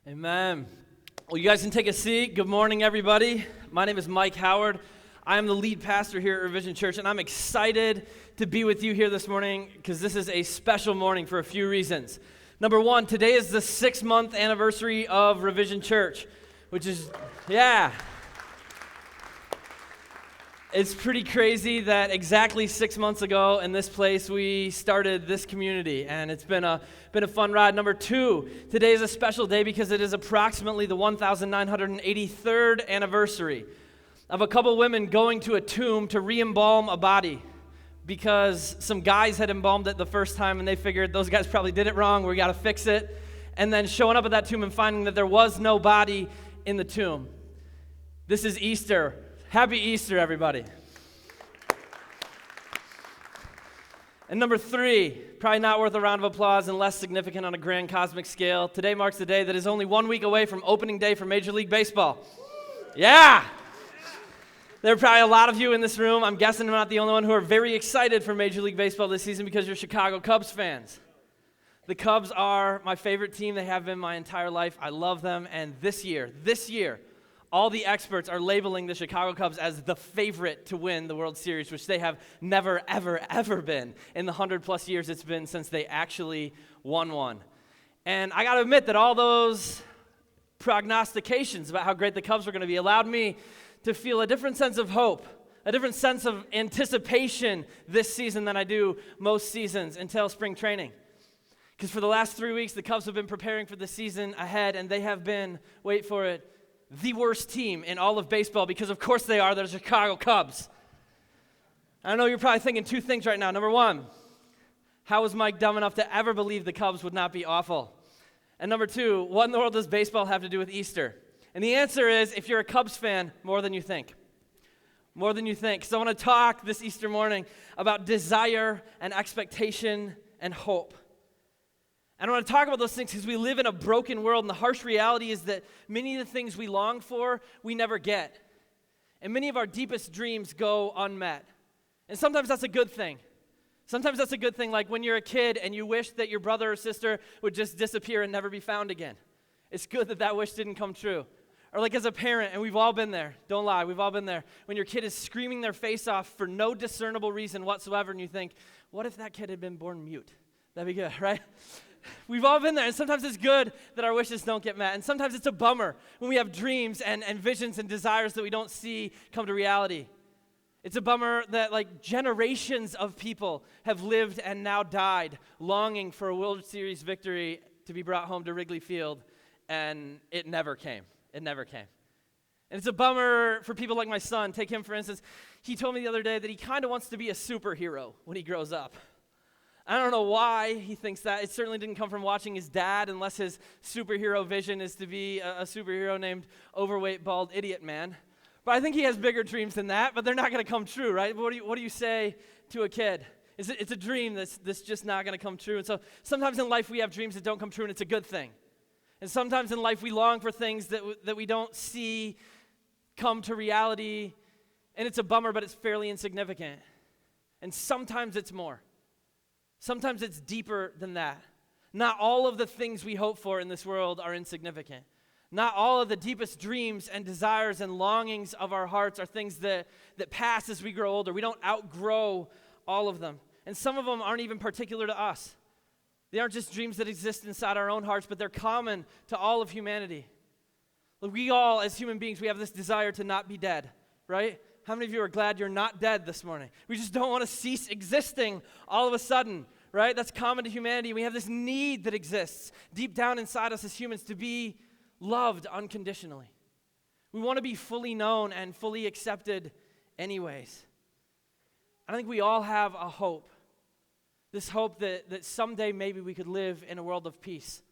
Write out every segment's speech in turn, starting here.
Amen. Well, you guys can take a seat. Good morning, everybody. My name is Mike Howard. I am the lead pastor here at Revision Church, and I'm excited to be with you here this morning because this is a special morning for a few reasons. Number one, today is the 6-month anniversary of Revision Church, which is, It's pretty crazy that exactly 6 months ago in this place we started this community, and it's been a fun ride. Number two, today is a special day because it is approximately the 1983rd anniversary of a couple women going to a tomb to re-embalm a body because some guys had embalmed it the first time and they figured those guys probably did it wrong, we got to fix it, and then showing up at that tomb and finding that there was no body in the tomb. This is Easter. Happy Easter, everybody. And number three, probably not worth a round of applause and less significant on a grand cosmic scale. Today marks the day that is only 1 week away from opening day for Major League Baseball. Yeah! There are probably a lot of you in this room, I'm guessing I'm not the only one, who are very excited for Major League Baseball this season because you're Chicago Cubs fans. The Cubs are my favorite team. They have been my entire life. I love them. And this year, all the experts are labeling the Chicago Cubs as the favorite to win the World Series, which they have never, ever, ever been in the 100-plus years it's been since they actually won one. And I got to admit that all those prognostications about how great the Cubs were going to be allowed me to feel a different sense of hope, a different sense of anticipation this season than I do most seasons until spring training. Because for the last 3 weeks, the Cubs have been preparing for the season ahead, and they have been, wait for it, the worst team in all of baseball, because of course they are. They're the Chicago Cubs. I know you're probably thinking two things right now. Number one, how was Mike dumb enough to ever believe the Cubs would not be awful? And number two, what in the world does baseball have to do with Easter? And the answer is, if you're a Cubs fan, more than you think. More than you think. So I want to talk this Easter morning about desire and expectation and hope. And I want to talk about those things because we live in a broken world, and the harsh reality is that many of the things we long for, we never get. And many of our deepest dreams go unmet. And sometimes that's a good thing. Sometimes that's a good thing, like when you're a kid and you wish that your brother or sister would just disappear and never be found again. It's good that that wish didn't come true. Or like as a parent, and we've all been there, don't lie, we've all been there, when your kid is screaming their face off for no discernible reason whatsoever, and you think, what if that kid had been born mute? That'd be good, right? We've all been there, and sometimes it's good that our wishes don't get met, and sometimes it's a bummer when we have dreams and visions and desires that we don't see come to reality. It's a bummer that like generations of people have lived and now died longing for a World Series victory to be brought home to Wrigley Field, and it never came. It never came. And it's a bummer for people like my son. Take him, for instance. He told me the other day that he kind of wants to be a superhero when he grows up. I don't know why he thinks that. It certainly didn't come from watching his dad, unless his superhero vision is to be a superhero named overweight, bald idiot man. But I think he has bigger dreams than that, but they're not going to come true, right? What do you say to a kid? It's a dream that's just not going to come true. And so sometimes in life we have dreams that don't come true, and it's a good thing. And sometimes in life we long for things that we don't see come to reality, and it's a bummer, but it's fairly insignificant. And sometimes it's more. Sometimes it's deeper than that. Not all of the things we hope for in this world are insignificant. Not all of the deepest dreams and desires and longings of our hearts are things that pass as we grow older. We don't outgrow all of them. And some of them aren't even particular to us. They aren't just dreams that exist inside our own hearts, but they're common to all of humanity. Look, we all, as human beings, we have this desire to not be dead, right? How many of you are glad you're not dead this morning? We just don't want to cease existing all of a sudden, right? That's common to humanity. We have this need that exists deep down inside us as humans to be loved unconditionally. We want to be fully known and fully accepted anyways. I think we all have a hope. This hope that someday maybe we could live in a world of peace.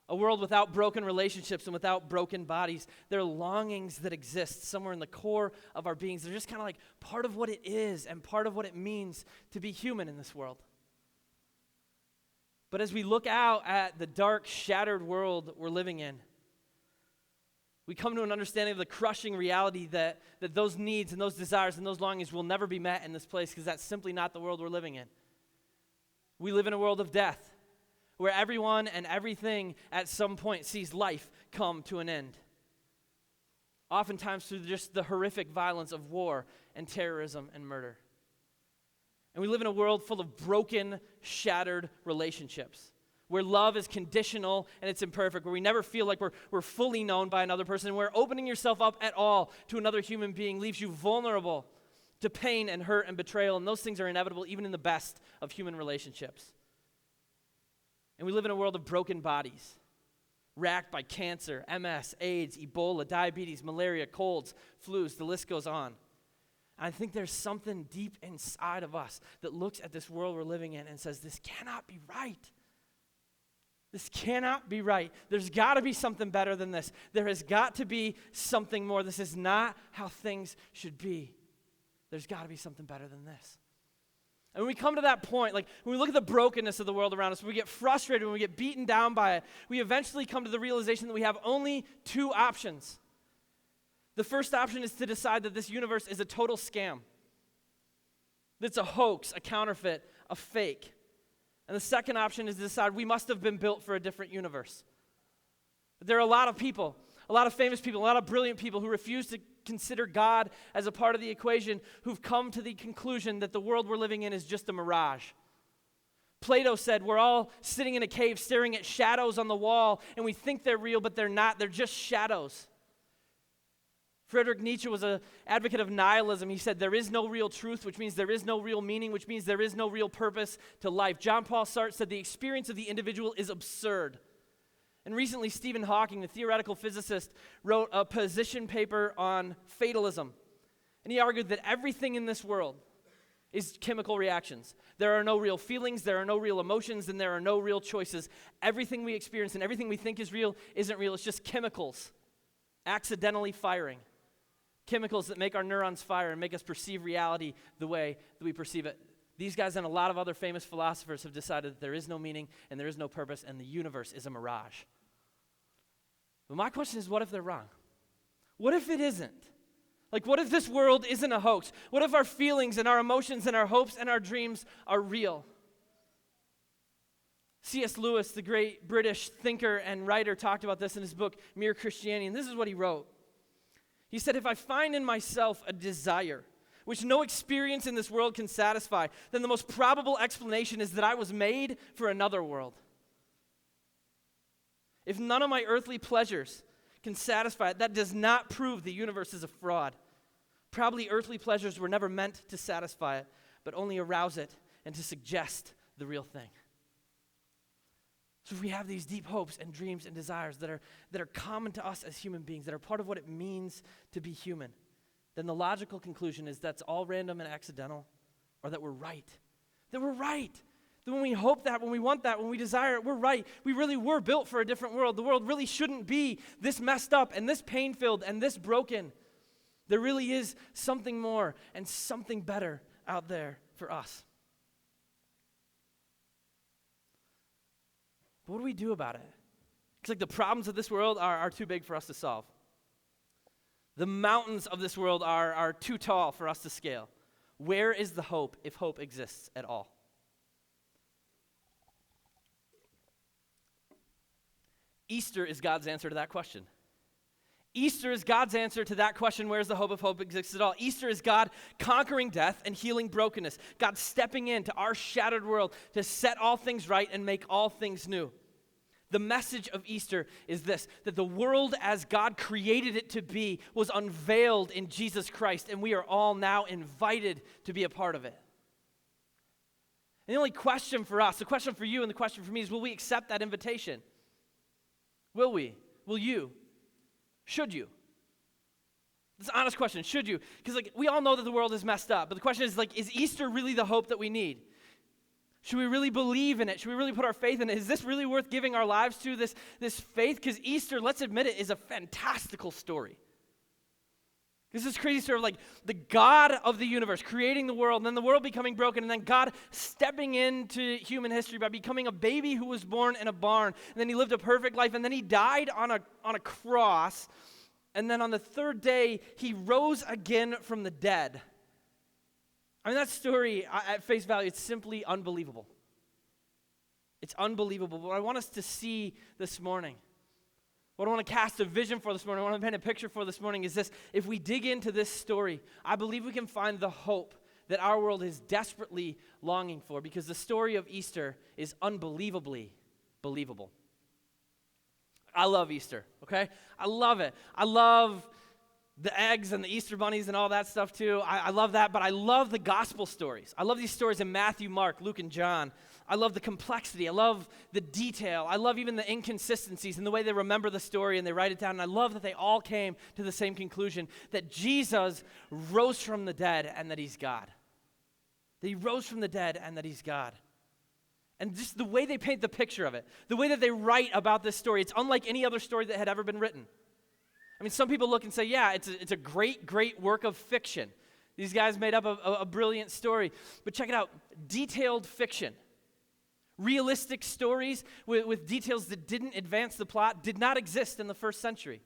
A world without broken relationships and without broken bodies. There are longings that exist somewhere in the core of our beings. They're just kind of like part of what it is and part of what it means to be human in this world. But as we look out at the dark, shattered world we're living in, we come to an understanding of the crushing reality that those needs and those desires and those longings will never be met in this place because that's simply not the world we're living in. We live in a world of death. where everyone and everything at some point sees life come to an end. Oftentimes through just the horrific violence of war and terrorism and murder. And we live in a world full of broken, shattered relationships, where love is conditional and it's imperfect, where we never feel like we're fully known by another person, and where opening yourself up at all to another human being leaves you vulnerable to pain and hurt and betrayal, and those things are inevitable even in the best of human relationships. And we live in a world of broken bodies, racked by cancer, MS, AIDS, Ebola, diabetes, malaria, colds, flus, the list goes on. And I think there's something deep inside of us that looks at this world we're living in and says, this cannot be right. This cannot be right. There's got to be something better than this. There has got to be something more. This is not how things should be. There's got to be something better than this. And when we come to that point, like when we look at the brokenness of the world around us, when we get frustrated, when we get beaten down by it, we eventually come to the realization that we have only two options. The first option is to decide that this universe is a total scam. That it's a hoax, a counterfeit, a fake. And the second option is to decide we must have been built for a different universe. There are a lot of people, a lot of famous people, a lot of brilliant people who refuse to consider God as a part of the equation, who've come to the conclusion that the world we're living in is just a mirage. Plato said we're all sitting in a cave staring at shadows on the wall, and we think they're real, but they're not. They're just shadows. Friedrich Nietzsche was an advocate of nihilism. He said there is no real truth, which means there is no real meaning, which means there is no real purpose to life. John Paul Sartre said the experience of the individual is absurd. And recently, Stephen Hawking, the theoretical physicist, wrote a position paper on fatalism. And he argued that everything in this world is chemical reactions. There are no real feelings, there are no real emotions, and there are no real choices. Everything we experience and everything we think is real isn't real. It's just chemicals accidentally firing. Chemicals that make our neurons fire and make us perceive reality the way that we perceive it. These guys and a lot of other famous philosophers have decided that there is no meaning and there is no purpose and the universe is a mirage. But my question is, what if they're wrong? What if it isn't? Like, what if this world isn't a hoax? What if our feelings and our emotions and our hopes and our dreams are real? C.S. Lewis, the great British thinker and writer, talked about this in his book, Mere Christianity, and this is what he wrote. He said, if I find in myself a desire which no experience in this world can satisfy, then the most probable explanation is that I was made for another world. If none of my earthly pleasures can satisfy it, that does not prove the universe is a fraud. Probably earthly pleasures were never meant to satisfy it, but only arouse it and to suggest the real thing. So if we have these deep hopes and dreams and desires that are common to us as human beings, that are part of what it means to be human, then the logical conclusion is that's all random and accidental, or that we're right. That we're right. That when we hope that, when we want that, when we desire it, we're right. We really were built for a different world. The world really shouldn't be this messed up and this pain-filled and this broken. There really is something more and something better out there for us. But what do we do about it? It's like the problems of this world are too big for us to solve. The mountains of this world are too tall for us to scale. Where is the hope, if hope exists at all? Easter is God's answer to that question. Easter is God's answer to that question, where's the hope if hope exists at all? Easter is God conquering death and healing brokenness. God stepping into our shattered world to set all things right and make all things new. The message of Easter is this, that the world as God created it to be was unveiled in Jesus Christ, and we are all now invited to be a part of it. And the only question for us, the question for you and the question for me is, will we accept that invitation? Will we? Will you? Should you? It's an honest question. Should you? Because we all know that the world is messed up. But the question is is Easter really the hope that we need? Should we really believe in it? Should we really put our faith in it? Is this really worth giving our lives to, this faith? Because Easter, let's admit it, is a fantastical story. This is crazy story of the God of the universe creating the world, and then the world becoming broken, and then God stepping into human history by becoming a baby who was born in a barn, and then he lived a perfect life, and then he died on a cross, and then on the third day, he rose again from the dead. I mean, that story, at face value, it's simply unbelievable. It's unbelievable. What I want us to see this morning, what I want to cast a vision for this morning, what I want to paint a picture for this morning is this. If we dig into this story, I believe we can find the hope that our world is desperately longing for, because the story of Easter is unbelievably believable. I love Easter, okay? I love it. I love the eggs and the Easter bunnies and all that stuff too. I love that, but I love the gospel stories. I love these stories in Matthew, Mark, Luke, and John. I love the complexity. I love the detail. I love even the inconsistencies in the way they remember the story and they write it down. And I love that they all came to the same conclusion, that Jesus rose from the dead and that he's God. That he rose from the dead and that he's God. And just the way they paint the picture of it, the way that they write about this story, it's unlike any other story that had ever been written. I mean, some people look and say, yeah, it's a great, great work of fiction. These guys made up a brilliant story. But check it out, detailed fiction. Realistic stories with details that didn't advance the plot did not exist in the first century.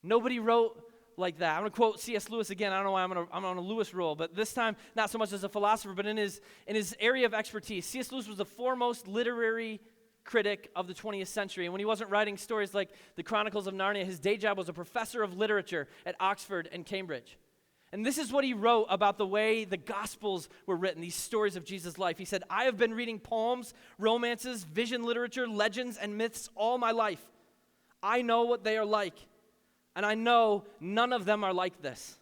Nobody wrote like that. I'm going to quote C.S. Lewis again. I don't know why I'm on a Lewis roll, but this time not so much as a philosopher, but in his area of expertise. C.S. Lewis was the foremost literary critic of the 20th century. And when he wasn't writing stories like the Chronicles of Narnia, his day job was a professor of literature at Oxford and Cambridge. And this is what he wrote about the way the Gospels were written, these stories of Jesus' life. He said, I have been reading poems, romances, vision literature, legends, and myths all my life. I know what they are like, and I know none of them are like this.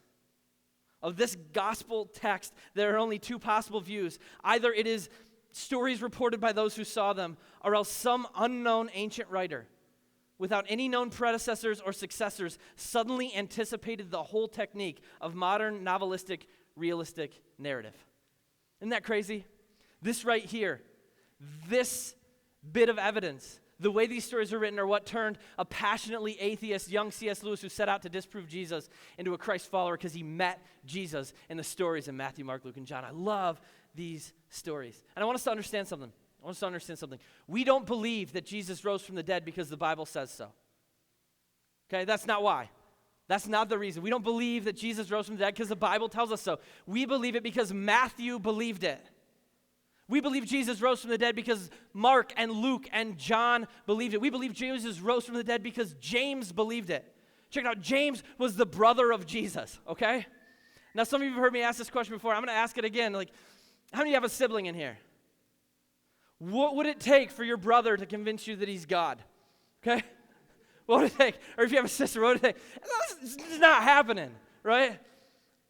Of this gospel text, there are only two possible views. Either it is stories reported by those who saw them, or else some unknown ancient writer, without any known predecessors or successors, suddenly anticipated the whole technique of modern novelistic, realistic narrative. Isn't that crazy? This right here, this bit of evidence, the way these stories are written are what turned a passionately atheist young C.S. Lewis who set out to disprove Jesus into a Christ follower because he met Jesus in the stories in Matthew, Mark, Luke, and John. I love these stories. And I want us to understand something. We don't believe that Jesus rose from the dead because the Bible says so. Okay, that's not why. That's not the reason. We don't believe that Jesus rose from the dead because the Bible tells us so. We believe it because Matthew believed it. We believe Jesus rose from the dead because Mark and Luke and John believed it. We believe Jesus rose from the dead because James believed it. Check it out. James was the brother of Jesus, okay? Now, some of you have heard me ask this question before. I'm going to ask it again. Like, how many of you have a sibling in here? What would it take for your brother to convince you that he's God? Okay? What would it take? Or if you have a sister, what would it take? It's not happening, right?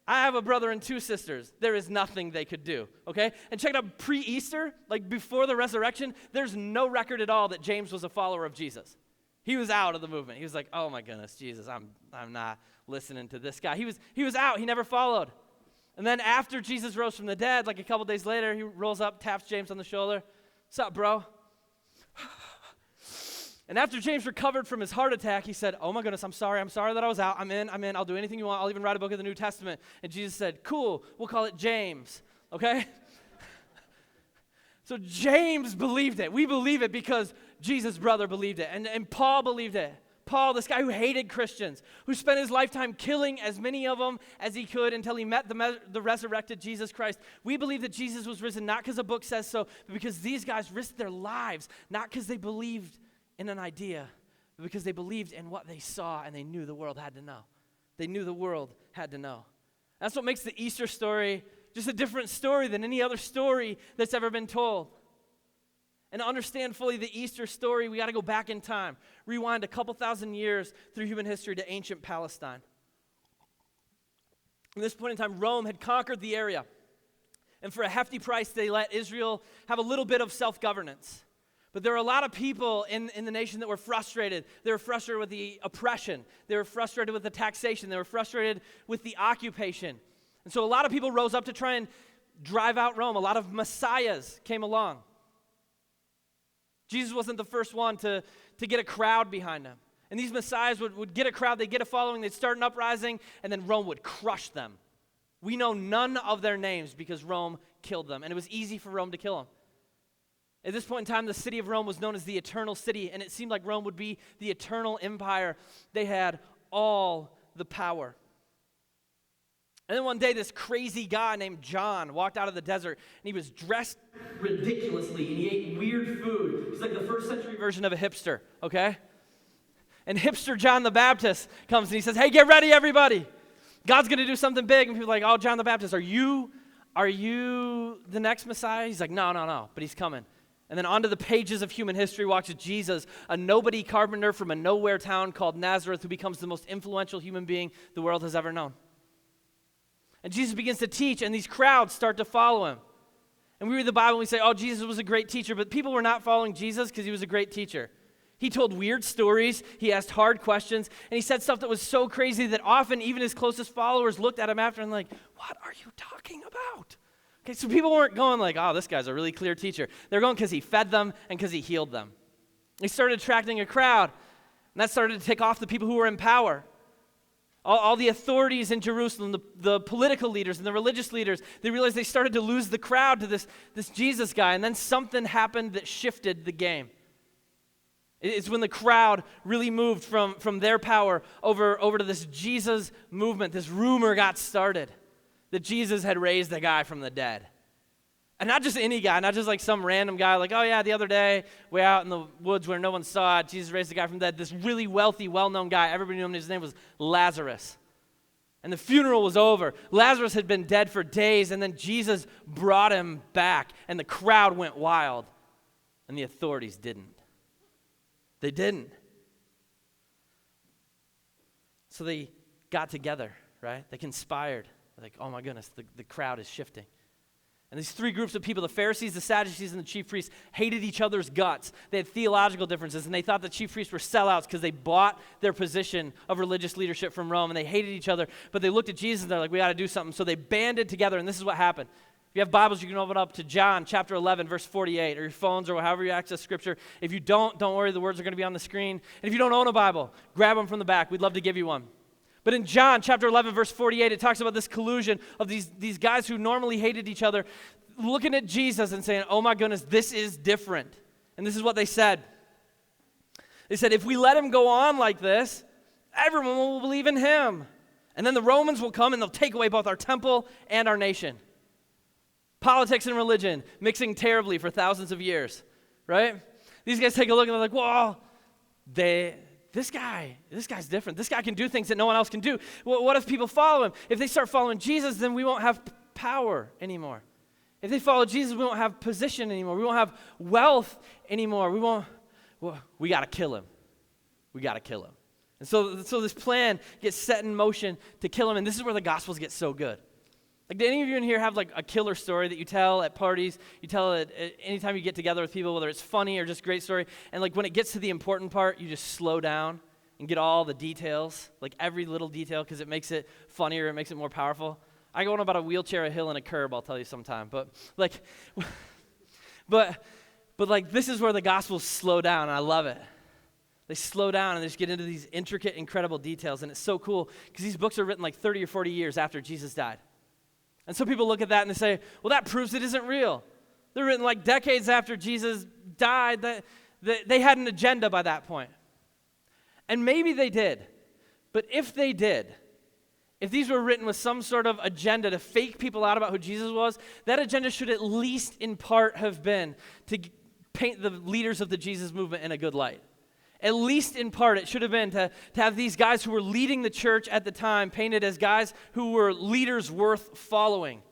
I have a brother and two sisters. There is nothing they could do, okay? And check it out, pre-Easter, like before the resurrection, there's no record at all that James was a follower of Jesus. He was out of the movement. He was like, oh my goodness, Jesus, I'm not listening to this guy. He was out. He never followed. And then after Jesus rose from the dead, like a couple days later, he rolls up, taps James on the shoulder. What's up, bro? And after James recovered from his heart attack, he said, oh my goodness, I'm sorry that I was out. I'm in. I'll do anything you want. I'll even write a book of the New Testament. And Jesus said, cool, we'll call it James, okay? So James believed it. We believe it because Jesus' brother believed it. And Paul believed it. Paul, this guy who hated Christians, who spent his lifetime killing as many of them as he could until he met the resurrected Jesus Christ. We believe that Jesus was risen not because a book says so, but because these guys risked their lives, not because they believed in an idea, but because they believed in what they saw and they knew the world had to know. They knew the world had to know. That's what makes the Easter story just a different story than any other story that's ever been told. And to understand fully the Easter story, we got to go back in time. Rewind a couple thousand years through human history to ancient Palestine. At this point in time, Rome had conquered the area. And for a hefty price, they let Israel have a little bit of self-governance. But there were a lot of people in the nation that were frustrated. They were frustrated with the oppression. They were frustrated with the taxation. They were frustrated with the occupation. And so a lot of people rose up to try and drive out Rome. A lot of messiahs came along. Jesus wasn't the first one to get a crowd behind him. And these messiahs would get a crowd, they'd get a following, they'd start an uprising, and then Rome would crush them. We know none of their names because Rome killed them, and it was easy for Rome to kill them. At this point in time, the city of Rome was known as the Eternal City, and it seemed like Rome would be the eternal empire. They had all the power. And then one day, this crazy guy named John walked out of the desert, and he was dressed ridiculously, and he ate weird food. He's like the first century version of a hipster, okay? And hipster John the Baptist comes, and he says, hey, get ready, everybody. God's going to do something big. And people are like, oh, John the Baptist, are you the next Messiah? He's like, no, but he's coming. And then onto the pages of human history walks Jesus, a nobody carpenter from a nowhere town called Nazareth, who becomes the most influential human being the world has ever known. And Jesus begins to teach, and these crowds start to follow him. And we read the Bible and we say, oh, Jesus was a great teacher, but people were not following Jesus because he was a great teacher. He told weird stories, he asked hard questions, and he said stuff that was so crazy that often even his closest followers looked at him after and like, what are you talking about? Okay, so people weren't going like, oh, this guy's a really clear teacher. They're going because he fed them and because he healed them. He started attracting a crowd, and that started to take off the people who were in power. All the authorities in Jerusalem, the political leaders and the religious leaders, they realized they started to lose the crowd to this Jesus guy, and then something happened that shifted the game. It's when the crowd really moved from their power over to this Jesus movement. This rumor got started that Jesus had raised a guy from the dead. And not just any guy, not just like some random guy like, oh yeah, the other day, way out in the woods where no one saw it, Jesus raised a guy from the dead. This really wealthy, well-known guy, everybody knew him, his name was Lazarus. And the funeral was over. Lazarus had been dead for days, and then Jesus brought him back, and the crowd went wild, and the authorities didn't. They didn't. So they got together, right? They conspired. Like, oh my goodness, the crowd is shifting. And these three groups of people, the Pharisees, the Sadducees, and the chief priests, hated each other's guts. They had theological differences, and they thought the chief priests were sellouts because they bought their position of religious leadership from Rome, and they hated each other. But they looked at Jesus, and they're like, we got to do something. So they banded together, and this is what happened. If you have Bibles, you can open up to John chapter 11, verse 48, or your phones, or however you access Scripture. If you don't worry, the words are going to be on the screen. And if you don't own a Bible, grab them from the back. We'd love to give you one. But in John chapter 11, verse 48, it talks about this collusion of these guys who normally hated each other, looking at Jesus and saying, oh my goodness, this is different. And this is what they said. They said, if we let him go on like this, everyone will believe in him. And then the Romans will come and they'll take away both our temple and our nation. Politics and religion mixing terribly for thousands of years, right? These guys take a look and they're like, whoa, this guy's different. This guy can do things that no one else can do. What if people follow him? If they start following Jesus, then we won't have power anymore. If they follow Jesus, we won't have position anymore. We won't have wealth anymore. We got to kill him. We got to kill him. And so this plan gets set in motion to kill him, and this is where the Gospels get so good. Like, do any of you in here have like a killer story that you tell at parties? You tell it anytime you get together with people, whether it's funny or just great story, and like when it gets to the important part, you just slow down and get all the details, like every little detail, because it makes it funnier, it makes it more powerful. I go on about a wheelchair, a hill, and a curb, I'll tell you sometime. But this is where the Gospels slow down, and I love it. They slow down and they just get into these intricate, incredible details, and it's so cool because these books are written like 30 or 40 years after Jesus died. And so people look at that and they say, well, that proves it isn't real. They're written like decades after Jesus died. That they had an agenda by that point. And maybe they did. But if they did, if these were written with some sort of agenda to fake people out about who Jesus was, that agenda should at least in part have been to paint the leaders of the Jesus movement in a good light. At least in part, it should have been to have these guys who were leading the church at the time painted as guys who were leaders worth following.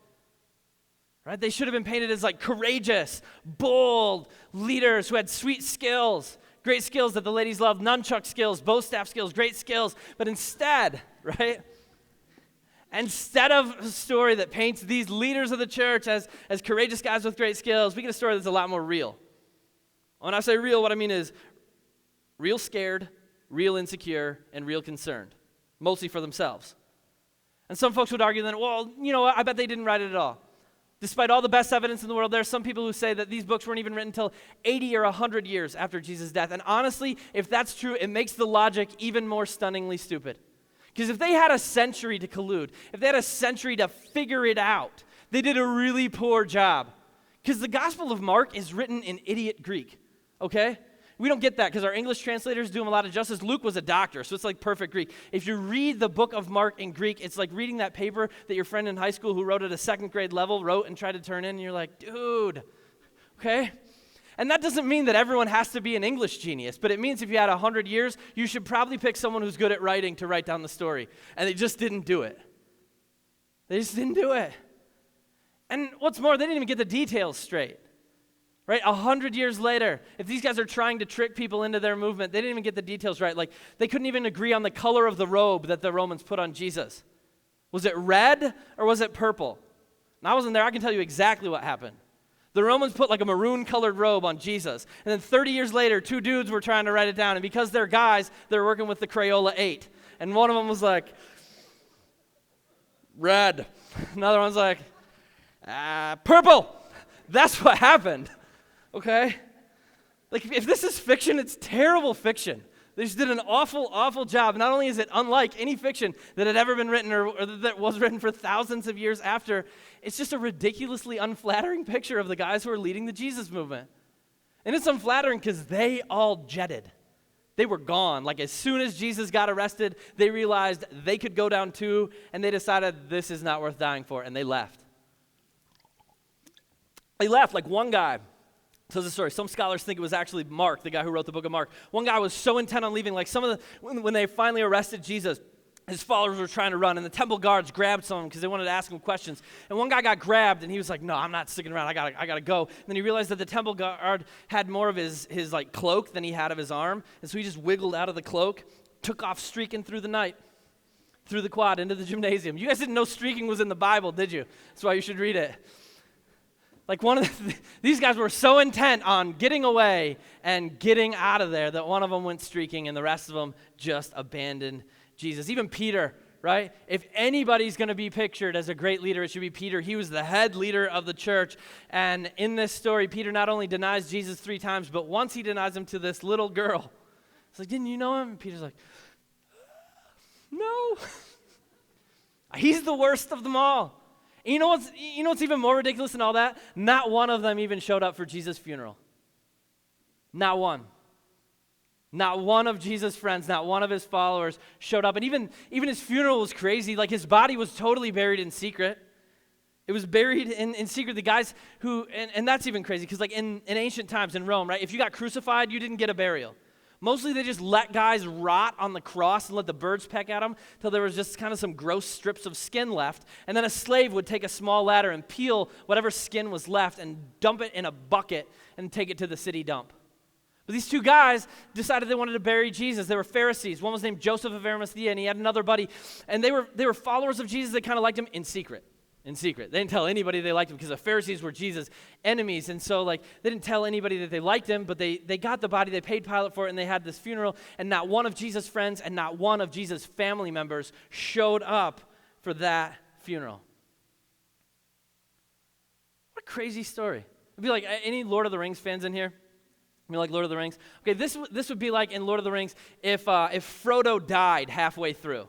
Right? They should have been painted as like courageous, bold leaders who had sweet skills, great skills that the ladies loved, nunchuck skills, bow staff skills, great skills. But instead, right? Instead of a story that paints these leaders of the church as courageous guys with great skills, we get a story that's a lot more real. When I say real, what I mean is real scared, real insecure, and real concerned, mostly for themselves. And some folks would argue then, well, you know what, I bet they didn't write it at all. Despite all the best evidence in the world, there are some people who say that these books weren't even written until 80 or 100 years after Jesus' death. And honestly, if that's true, it makes the logic even more stunningly stupid. Because if they had a century to collude, if they had a century to figure it out, they did a really poor job. Because the Gospel of Mark is written in idiot Greek, okay? we don't get that because our English translators do him a lot of justice. Luke was a doctor, so it's like perfect Greek. If you read the book of Mark in Greek, it's like reading that paper that your friend in high school who wrote at a second grade level wrote and tried to turn in, and you're like, dude, okay? And that doesn't mean that everyone has to be an English genius, but it means if you had 100 years, you should probably pick someone who's good at writing to write down the story. And they just didn't do it. They just didn't do it. And what's more, they didn't even get the details straight. Right? 100 years later, if these guys are trying to trick people into their movement, they didn't even get the details right. Like, they couldn't even agree on the color of the robe that the Romans put on Jesus. Was it red or was it purple? And I wasn't there. I can tell you exactly what happened. The Romans put like a maroon-colored robe on Jesus. And then 30 years later, two dudes were trying to write it down. And because they're guys, they're working with the Crayola 8. And one of them was like, red. Another one's like, purple. That's what happened. Okay? Like, if this is fiction, it's terrible fiction. They just did an awful, awful job. Not only is it unlike any fiction that had ever been written or that was written for thousands of years after, it's just a ridiculously unflattering picture of the guys who are leading the Jesus movement. And it's unflattering because they all jetted. They were gone. Like, as soon as Jesus got arrested, they realized they could go down too, and they decided this is not worth dying for, and they left. They left, like one guy. So the story, some scholars think it was actually Mark, the guy who wrote the book of Mark. One guy was so intent on leaving, like when they finally arrested Jesus, his followers were trying to run, and the temple guards grabbed some because they wanted to ask him questions. And one guy got grabbed, and he was like, no, I'm not sticking around, I gotta go. And then he realized that the temple guard had more of his like cloak than he had of his arm, and so he just wiggled out of the cloak, took off streaking through the night, through the quad, into the gymnasium. You guys didn't know streaking was in the Bible, did you? That's why you should read it. Like these guys were so intent on getting away and getting out of there that one of them went streaking and the rest of them just abandoned Jesus. Even Peter, right? If anybody's going to be pictured as a great leader, it should be Peter. He was the head leader of the church. And in this story, Peter not only denies Jesus 3 times, but once he denies him to this little girl. It's like, didn't you know him? And Peter's like, no. He's the worst of them all. And you know what's even more ridiculous than all that? Not one of them even showed up for Jesus' funeral. Not one. Not one of Jesus' friends, not one of his followers showed up. And even his funeral was crazy. Like, his body was totally buried in secret. It was buried in secret. The guys who, and that's even crazy, because like in ancient times in Rome, right, if you got crucified, you didn't get a burial. Mostly they just let guys rot on the cross and let the birds peck at them till there was just kind of some gross strips of skin left. And then a slave would take a small ladder and peel whatever skin was left and dump it in a bucket and take it to the city dump. But these two guys decided they wanted to bury Jesus. They were Pharisees. One was named Joseph of Arimathea, and he had another buddy. And they were followers of Jesus. They kind of liked him in secret. In secret. They didn't tell anybody they liked him because the Pharisees were Jesus' enemies. And so, like, they didn't tell anybody that they liked him, but they got the body, they paid Pilate for it, and they had this funeral. And not one of Jesus' friends and not one of Jesus' family members showed up for that funeral. What a crazy story. It'd be like, any Lord of the Rings fans in here? You like Lord of the Rings? Okay, this would be like in Lord of the Rings if Frodo died halfway through,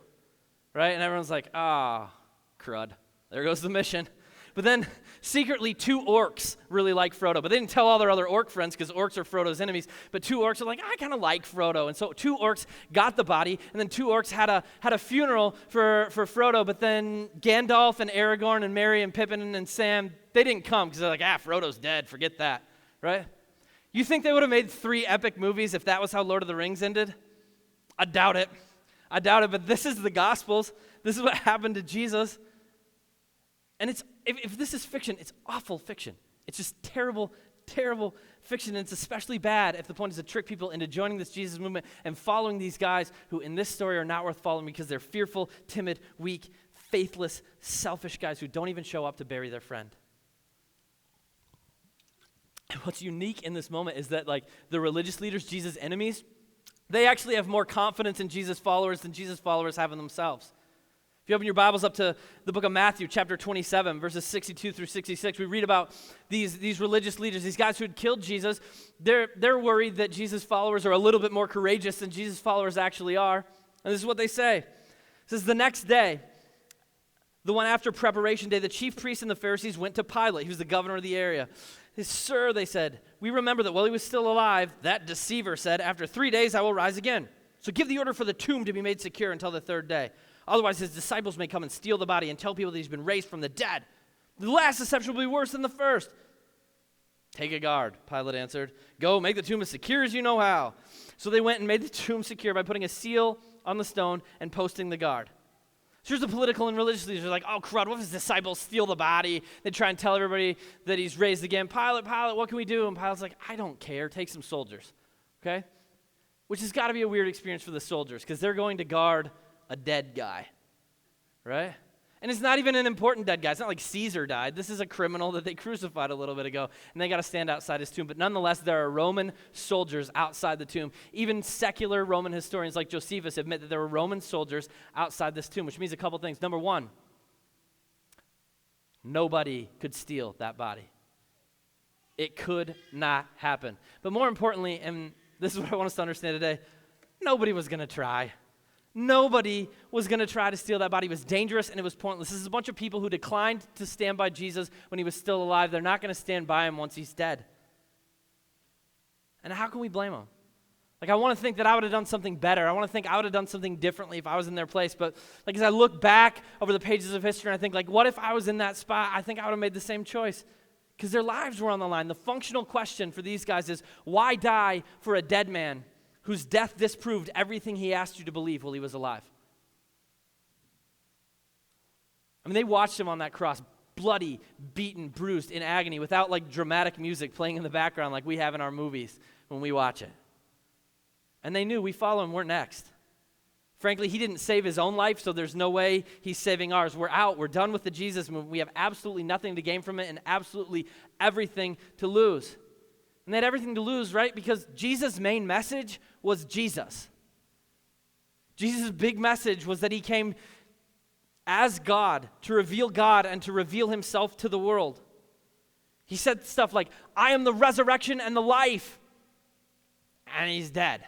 right? And everyone's like, crud. There goes the mission. But then secretly 2 orcs really like Frodo. But they didn't tell all their other orc friends because orcs are Frodo's enemies. But 2 orcs are like, I kind of like Frodo. And so 2 orcs got the body. And then 2 orcs had a funeral for Frodo. But then Gandalf and Aragorn and Merry and Pippin and Sam, they didn't come because they're like, Frodo's dead. Forget that, right? You think they would have made 3 epic movies if that was how Lord of the Rings ended? I doubt it. But this is the Gospels. This is what happened to Jesus. And if this is fiction, it's awful fiction. It's just terrible, terrible fiction. And it's especially bad if the point is to trick people into joining this Jesus movement and following these guys who in this story are not worth following because they're fearful, timid, weak, faithless, selfish guys who don't even show up to bury their friend. And what's unique in this moment is that, like, the religious leaders, Jesus' enemies, they actually have more confidence in Jesus' followers than Jesus' followers have in themselves. If you open your Bibles up to the book of Matthew, chapter 27, verses 62 through 66, we read about these religious leaders, these guys who had killed Jesus. They're worried that Jesus' followers are a little bit more courageous than Jesus' followers actually are. And this is what they say. It says, the next day, The one after preparation day, the chief priests and the Pharisees went to Pilate. He was the governor of the area. Sir, they said, we remember that while he was still alive, that deceiver said, after 3 days I will rise again. So give the order for the tomb to be made secure until the third day. Otherwise his disciples may come and steal the body and tell people that he's been raised from the dead. The last deception will be worse than the first. Take a guard, Pilate answered. Go, make the tomb as secure as you know how. So they went and made the tomb secure by putting a seal on the stone and posting the guard. So here's the political and religious leaders. They're like, oh, crud, what if his disciples steal the body? They try and tell everybody that he's raised again. Pilate, what can we do? And Pilate's like, I don't care. Take some soldiers, okay? Which has got to be a weird experience for the soldiers because they're going to guard a dead guy, right? And it's not even an important dead guy. It's not like Caesar died. This is a criminal that they crucified a little bit ago, and they got to stand outside his tomb. But nonetheless, there are Roman soldiers outside the tomb. Even secular Roman historians like Josephus admit that there were Roman soldiers outside this tomb, which means a couple things. Number one, nobody could steal that body. It could not happen. But more importantly, and this is what I want us to understand today, nobody was going to try. Nobody was going to try to steal that body. It was dangerous and it was pointless. This is a bunch of people who declined to stand by Jesus when he was still alive. They're not going to stand by him once he's dead. And how can we blame them? Like, I want to think that I would have done something better. I want to think I would have done something differently if I was in their place. But like as I look back over the pages of history, and I think, like, what if I was in that spot? I think I would have made the same choice because their lives were on the line. The functional question for these guys is, why die for a dead man whose death disproved everything he asked you to believe while he was alive? I mean, they watched him on that cross, bloody, beaten, bruised, in agony, without like dramatic music playing in the background like we have in our movies when we watch it. And they knew we follow him, we're next. Frankly, he didn't save his own life, so there's no way he's saving ours. We're out. We're done with the Jesus movement. We have absolutely nothing to gain from it and absolutely everything to lose. And they had everything to lose, right? Because Jesus' main message was Jesus. Jesus' big message was that he came as God to reveal God and to reveal himself to the world. He said stuff like, I am the resurrection and the life. And he's dead.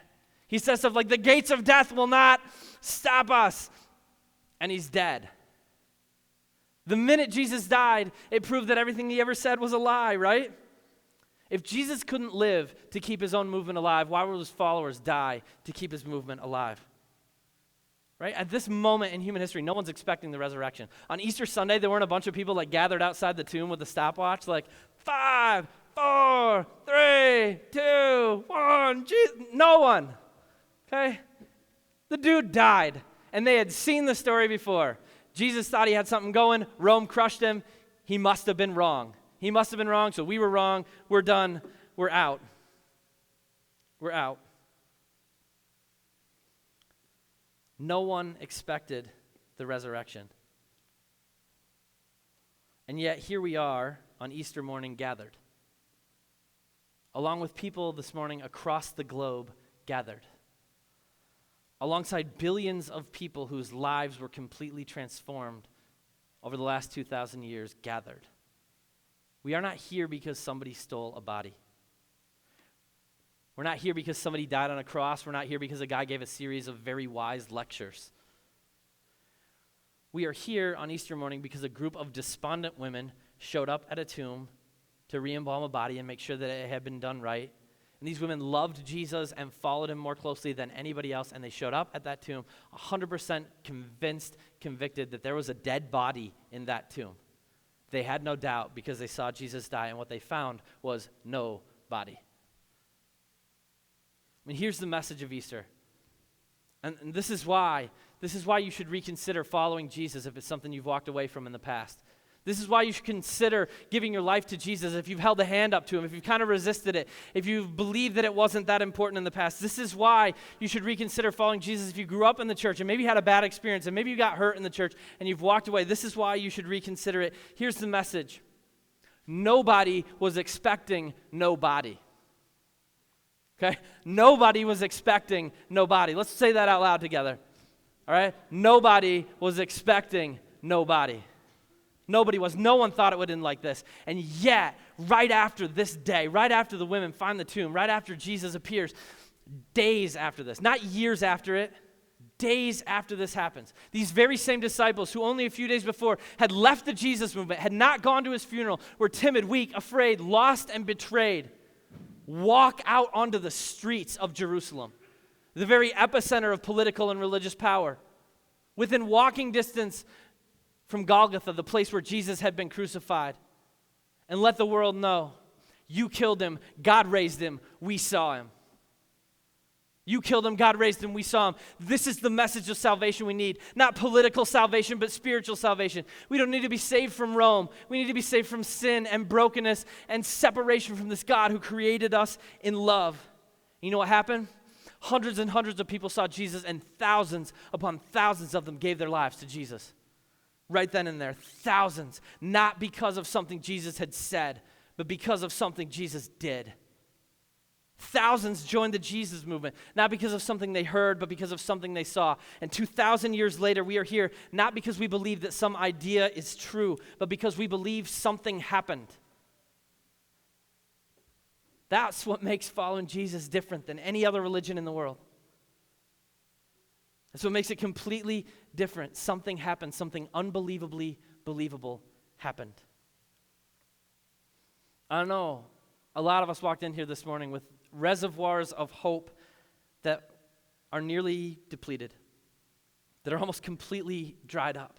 He says stuff like, the gates of death will not stop us. And he's dead. The minute Jesus died, it proved that everything he ever said was a lie, right? If Jesus couldn't live to keep his own movement alive, why would his followers die to keep his movement alive? Right? At this moment in human history, no one's expecting the resurrection. On Easter Sunday, there weren't a bunch of people like gathered outside the tomb with a stopwatch like, 5, 4, 3, 2, 1, Jesus. No one. Okay? The dude died, and they had seen the story before. Jesus thought he had something going. Rome crushed him. He must have been wrong. He must have been wrong, so we were wrong. We're done. We're out. We're out. No one expected the resurrection. And yet here we are on Easter morning gathered, along with people this morning across the globe gathered, alongside billions of people whose lives were completely transformed over the last 2,000 years gathered. We are not here because somebody stole a body. We're not here because somebody died on a cross. We're not here because a guy gave a series of very wise lectures. We are here on Easter morning because a group of despondent women showed up at a tomb to re-embalm a body and make sure that it had been done right. And these women loved Jesus and followed him more closely than anybody else, and they showed up at that tomb 100% convinced, convicted that there was a dead body in that tomb. They had no doubt because they saw Jesus die, and what they found was no body. I mean, here's the message of Easter. And this is why you should reconsider following Jesus if it's something you've walked away from in the past. This is why you should consider giving your life to Jesus if you've held a hand up to him, if you've kind of resisted it, if you've believed that it wasn't that important in the past. This is why you should reconsider following Jesus if you grew up in the church and maybe had a bad experience and maybe you got hurt in the church and you've walked away. This is why you should reconsider it. Here's the message. Nobody was expecting nobody. Okay? Nobody was expecting nobody. Let's say that out loud together. All right? Nobody was expecting nobody. Nobody was. No one thought it would end like this. And yet, right after this day, right after the women find the tomb, right after Jesus appears, days after this, not years after it, days after this happens, these very same disciples who only a few days before had left the Jesus movement, had not gone to his funeral, were timid, weak, afraid, lost, and betrayed, walk out onto the streets of Jerusalem, the very epicenter of political and religious power, within walking distance from Golgotha, the place where Jesus had been crucified, and let the world know, you killed him, God raised him, we saw him. You killed him, God raised him, we saw him. This is the message of salvation we need. Not political salvation, but spiritual salvation. We don't need to be saved from Rome. We need to be saved from sin and brokenness and separation from this God who created us in love. You know what happened? Hundreds and hundreds of people saw Jesus, and thousands upon thousands of them gave their lives to Jesus. Right then and there, thousands. Not because of something Jesus had said, but because of something Jesus did. Thousands joined the Jesus movement, not because of something they heard, but because of something they saw. And 2,000 years later, we are here not because we believe that some idea is true, but because we believe something happened. That's what makes following Jesus different than any other religion in the world. That's what makes it completely different. Something happened, something unbelievably believable happened. I don't know, a lot of us walked in here this morning with reservoirs of hope that are nearly depleted, that are almost completely dried up.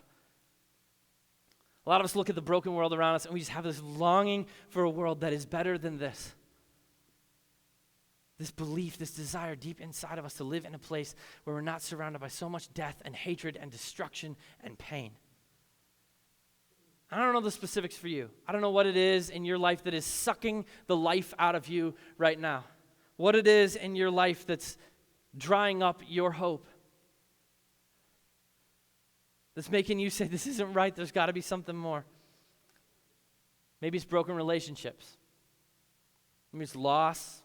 A lot of us look at the broken world around us and we just have this longing for a world that is better than this. This belief, this desire deep inside of us to live in a place where we're not surrounded by so much death and hatred and destruction and pain. I don't know the specifics for you. I don't know what it is in your life that is sucking the life out of you right now. What it is in your life that's drying up your hope. That's making you say, this isn't right, there's got to be something more. Maybe it's broken relationships. Maybe it's loss,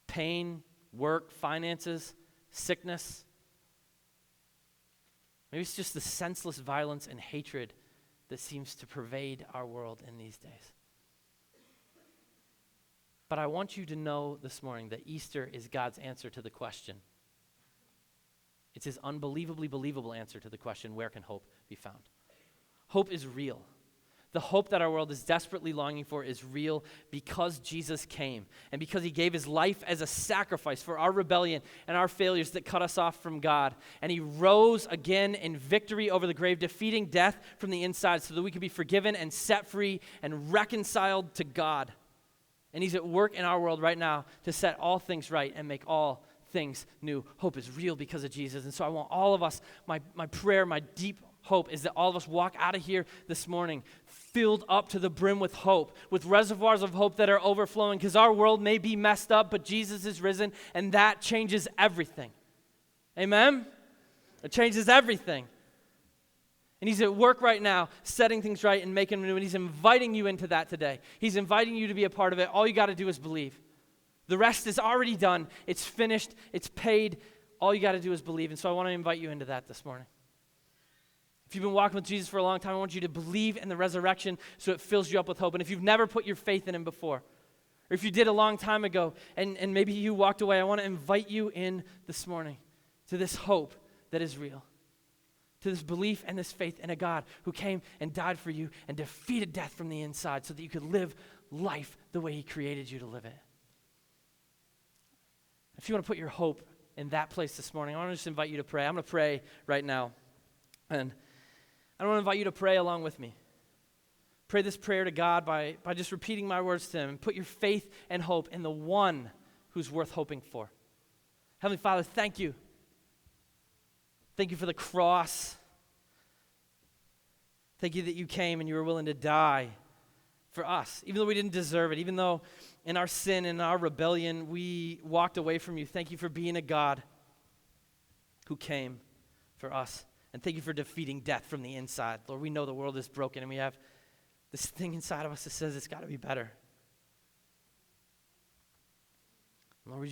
pain, work, finances, sickness. Maybe it's just the senseless violence and hatred that seems to pervade our world in these days. But I want you to know this morning that Easter is God's answer to the question. It's his unbelievably believable answer to the question, where can hope be found? Hope is real. The hope that our world is desperately longing for is real because Jesus came and because he gave his life as a sacrifice for our rebellion and our failures that cut us off from God. And he rose again in victory over the grave, defeating death from the inside so that we could be forgiven and set free and reconciled to God. And he's at work in our world right now to set all things right and make all things new. Hope is real because of Jesus. And so I want all of us, my prayer, my deep hope is that all of us walk out of here this morning filled up to the brim with hope, with reservoirs of hope that are overflowing, because our world may be messed up, but Jesus is risen, and that changes everything. Amen? It changes everything. And he's at work right now, setting things right and making them new, and he's inviting you into that today. He's inviting you to be a part of it. All you got to do is believe. The rest is already done. It's finished. It's paid. All you got to do is believe. And so I want to invite you into that this morning. If you've been walking with Jesus for a long time, I want you to believe in the resurrection so it fills you up with hope. And if you've never put your faith in him before, or if you did a long time ago and maybe you walked away, I want to invite you in this morning to this hope that is real, to this belief and this faith in a God who came and died for you and defeated death from the inside so that you could live life the way he created you to live it. If you want to put your hope in that place this morning, I want to just invite you to pray. I'm going to pray right now. And I want to invite you to pray along with me. Pray this prayer to God by just repeating my words to him, and put your faith and hope in the one who's worth hoping for. Heavenly Father, thank you. Thank you for the cross. Thank you that you came and you were willing to die for us, even though we didn't deserve it, even though in our sin and our rebellion we walked away from you. Thank you for being a God who came for us. And thank you for defeating death from the inside. Lord, we know the world is broken and we have this thing inside of us that says it's got to be better. Lord,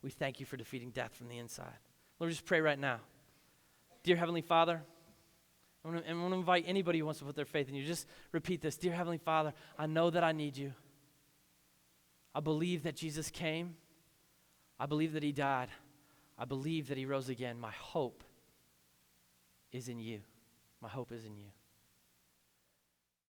we thank you for defeating death from the inside. Lord, just pray right now. Dear Heavenly Father, I want to invite anybody who wants to put their faith in you, just repeat this. Dear Heavenly Father, I know that I need you. I believe that Jesus came. I believe that he died. I believe that he rose again. My hope is in you. My hope is in you.